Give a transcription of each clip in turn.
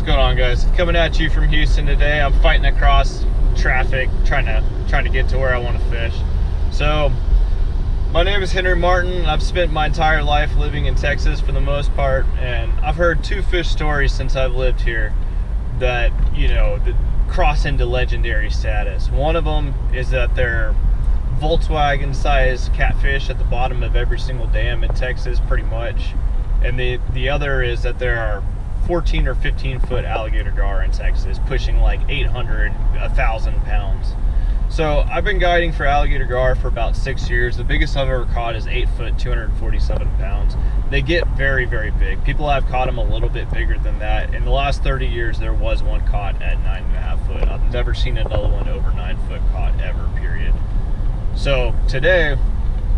What's going on, guys? Coming at you from Houston today. I'm fighting across traffic, trying to get to where I want to fish. So, my name is Henry Martin. I've spent my entire life living in Texas for the most part, and I've heard two fish stories since I've lived here that, you know, that cross into legendary status. One of them is that they're Volkswagen-sized catfish at the bottom of every single dam in Texas, pretty much. And the other is that there are 14 or 15 foot alligator gar in Texas, pushing like 800, 1,000 pounds. So I've been guiding for alligator gar for about 6 years. The biggest I've ever caught is 8 foot, 247 pounds. They get very, very big. People have caught them a little bit bigger than that. In the last 30 years, there was one caught at 9.5 foot. I've never seen another one over 9 foot caught ever, period. So today,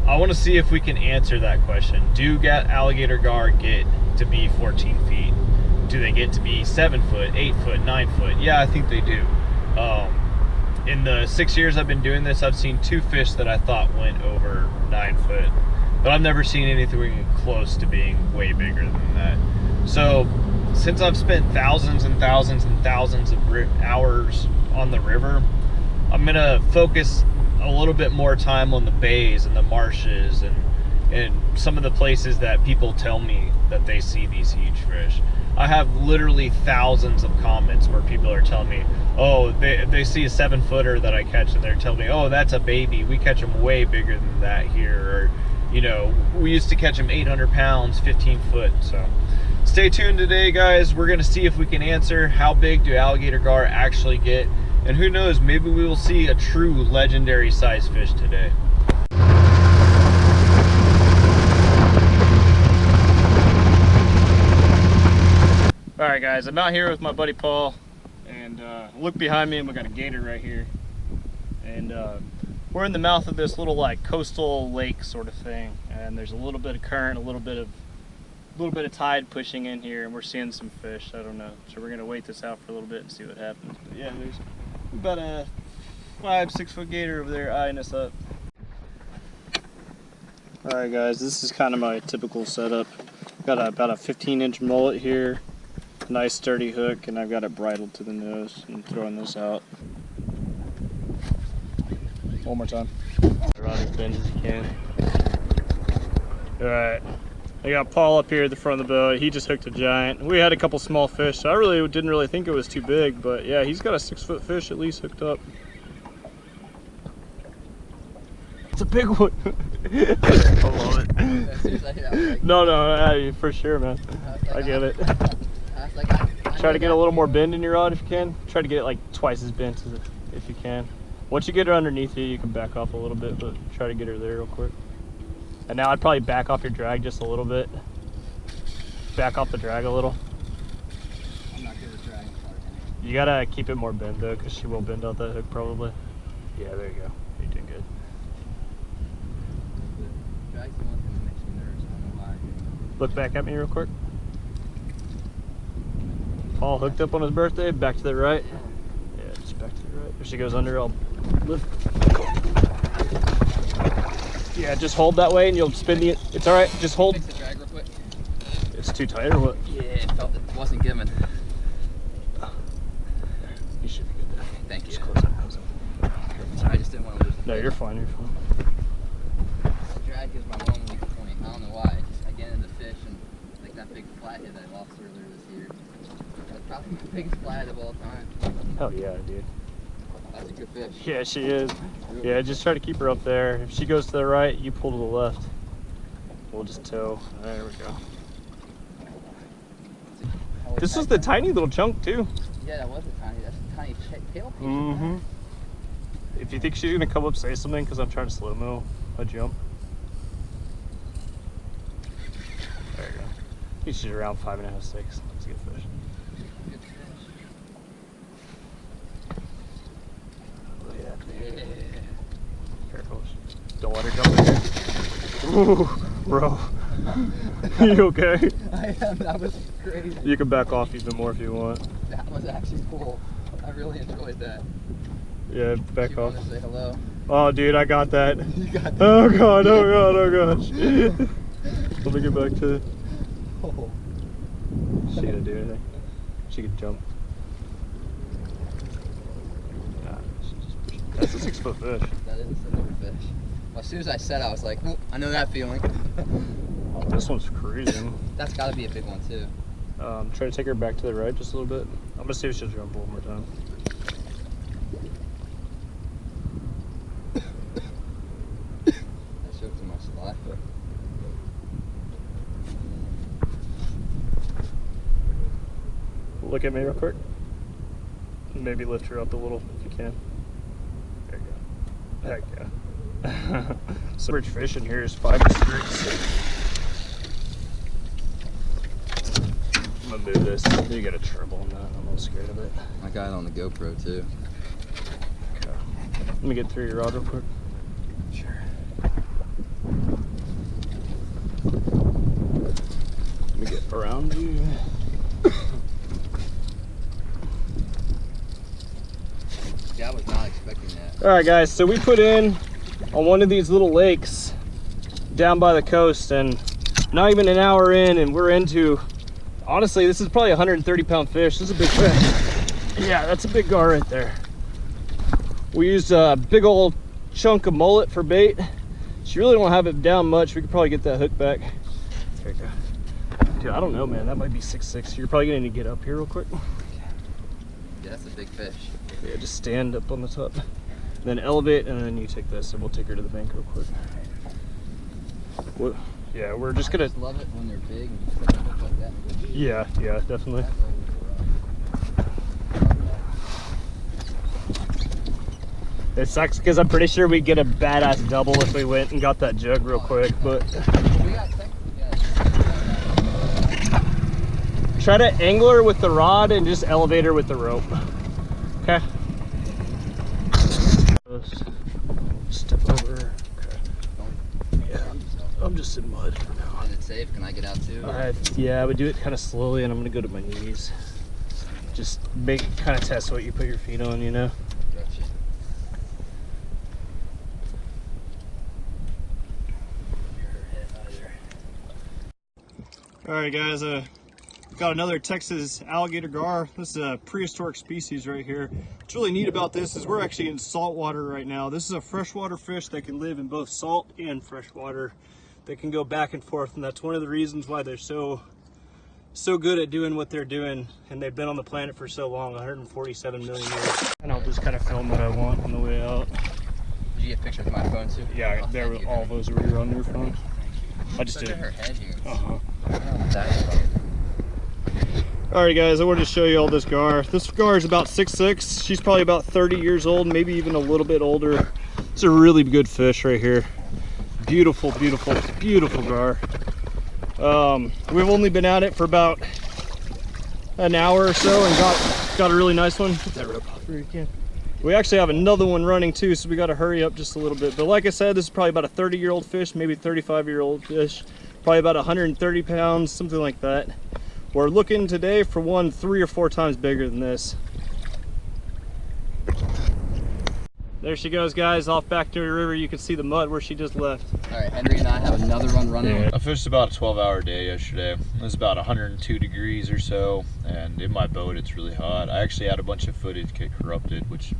I want to see if we can answer that question. Do alligator gar get to be 14 feet? Do they get to be 7 foot, 8 foot, 9 foot? Yeah, I think they do. In the 6 years I've been doing this, I've seen two fish that I thought went over 9 foot, but I've never seen anything close to being way bigger than that. So since I've spent thousands and thousands and thousands of hours on the river, I'm gonna focus a little bit more time on the bays and the marshes and some of the places that people tell me that they see these huge fish. I have literally thousands of comments where people are telling me, oh, they see a 7 footer that I catch and they're telling me, oh, that's a baby. We catch them way bigger than that here. Or, you know, we used to catch them 800 pounds, 15 foot. So stay tuned today, guys. We're going to see if we can answer how big do alligator gar actually get. And who knows, maybe we will see a true legendary size fish today. Alright guys, I'm out here with my buddy Paul, and look behind me and we got a gator right here. And we're in the mouth of this little like coastal lake sort of thing, and there's a little bit of current, a little bit of tide pushing in here, and we're seeing some fish. I don't know, so we're gonna wait this out for a little bit and see what happens. But yeah, there's about a 5-6 foot gator over there eyeing us up. Alright guys, this is kind of my typical setup. Got about a 15-inch mullet here, nice sturdy hook, and I've got it bridled to the nose. I'm throwing this out. One more time. Rod as bend as you can. Alright, I got Paul up here at the front of the boat. He just hooked a giant. We had a couple small fish, so I didn't really think it was too big, but yeah, he's got a 6 foot fish at least hooked up. It's a big one. I love it. No, for sure, man. I get it. Try to get a little more bend in your rod if you can. Try to get it like twice as bent as if you can. Once you get her underneath you, you can back off a little bit, but try to get her there real quick. And now I'd probably back off your drag just a little bit. Back off the drag a little. I'm not good at dragging. You gotta keep it more bend though, because she will bend out that hook probably. Yeah, there you go. You're doing good. Drag's the one thing that makes me nervous. I don't know why. Look back at me real quick. Paul hooked up on his birthday, back to the right. Yeah, just back to the right. If she goes under, I'll lift. Yeah, just hold that way and you'll spin the, it's all right, just hold. Fix the drag real quick. It's too tight or what? Yeah, it wasn't given. You should be good there. Thank you. Just close up. Sorry, I just didn't want to lose the No, fish. you're fine, you're fine. The drag is my one weak point. I don't know why. I get into fish and like that big flathead that I lost earlier this year. That's probably the biggest flathead of all time. Hell yeah, dude. That's a good fish. Yeah, she is. Yeah, just try to keep her up there. If she goes to the right, you pull to the left. We'll just tow. There we go. This is the tiny little chunk too. Yeah, that was that's a tiny tail piece. Mm-hmm. If you think she's gonna come up, say something, because I'm trying to slow-mo a jump. There you go. I think she's around 5.5, 6. That's a good fish. Good fish. Yeah. Careful. Don't let her jump in here. Ooh, bro. You okay? I am. That was crazy. You can back off even more if you want. That was actually cool. I really enjoyed that. Yeah, back She off. wanted to say hello. Oh, dude, I got that. You got that. Oh god, oh god, oh gosh. Let me get back to it. Oh. She gonna do anything? She could jump. That's a 6 foot fish. That is a 6 foot fish. Well, as soon as I said, I was like, oh, I know that feeling. Oh, this one's cruising. That's got to be a big one too. Try to take her back to the right just a little bit. I'm gonna see if she'll jump one more time. That shook too much slide. Look at me real quick. Maybe lift her up a little if you can. There you go. Heck yeah. So rich fish in here is 5 to 6. I'm gonna move this. You got a treble on that. I'm a little scared of it. I got it on the GoPro too. Okay. Let me get through your rod real quick. Sure. Let me get around you. Yeah, I was not expecting that. All right, guys. So we put in on one of these little lakes down by the coast, and not even an hour in, and we're into. Honestly, this is probably a 130-pound fish. This is a big fish. Yeah, that's a big gar right there. We used a big old chunk of mullet for bait. So you really don't have it down much. We could probably get that hook back. There you go. Dude, I don't know, man. That might be 6'6". You're probably gonna need to get up here real quick. Yeah, that's a big fish. Yeah, just stand up on the top. Then elevate, and then you take this, and we'll take her to the bank real quick. Well, yeah, we're just gonna. I just love it when they're big and you put them up like that. Yeah, definitely. It sucks because I'm pretty sure we'd get a badass double if we went and got that jug real quick, but try to angle her with the rod and just elevate her with the rope. Okay. Step over. Okay. Yeah, I'm just in mud for now. Is it safe? Can I get out too? Yeah, I would do it kind of slowly, and I'm gonna go to my knees. Just kind of test what you put your feet on, you know. Gotcha. All right, guys. Got another Texas alligator gar. This is a prehistoric species right here. What's really neat about this is we're actually in salt water right now. This is a freshwater fish that can live in both salt and freshwater. They can go back and forth, and that's one of the reasons why they're so good at doing what they're doing, and they've been on the planet for so long, 147 million years. And I'll just kind of film what I want on the way out. Did you get pictures of my phone too? Yeah, there were all those were on your phone. I just Look did. at her head here. Uh-huh. Alright guys, I wanted to show you all this gar. This gar is about 6'6". She's probably about 30 years old, maybe even a little bit older. It's a really good fish right here. Beautiful, beautiful, beautiful gar. We've only been at it for about an hour or so and got a really nice one. Get that rope off where you can. We actually have another one running too, so we got to hurry up just a little bit. But like I said, this is probably about a 30-year-old fish, maybe 35-year-old fish. Probably about 130 pounds, something like that. We're looking today for one 3 or 4 times bigger than this. There she goes, guys, off back to the river. You can see the mud where she just left. All right, Henry and I have another one running. Yeah. I fished about a 12-hour day yesterday. It was about 102 degrees or so, and in my boat it's really hot. I actually had a bunch of footage get corrupted, which,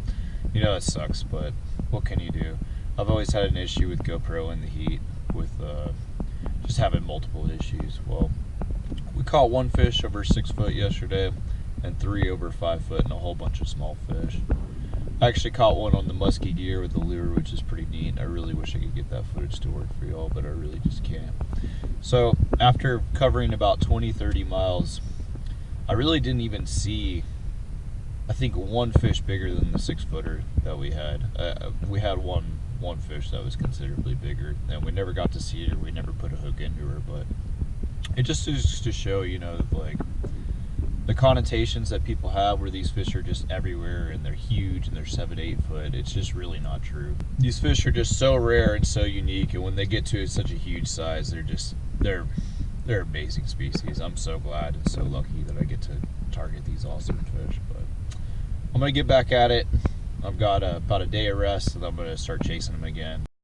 you know, that sucks, but what can you do? I've always had an issue with GoPro in the heat, with just having multiple issues. Well, we caught 1 fish over 6 foot yesterday, and 3 over 5 foot, and a whole bunch of small fish. I actually caught one on the musky gear with the lure, which is pretty neat. I really wish I could get that footage to work for y'all, but I really just can't. So after covering about 20-30 miles, I really didn't even see, I think, 1 fish bigger than the 6-footer that we had. We had one fish that was considerably bigger, and we never got to see her. We never put a hook into her, but it just is to show, you know, like the connotations that people have where these fish are just everywhere and they're huge and they're 7-8 foot. It's just really not true. These fish are just so rare and so unique, and when they get to such a huge size, they're amazing species. I'm so glad and so lucky that I get to target these awesome fish. But I'm gonna get back at it. I've got about a day of rest, and I'm gonna start chasing them again.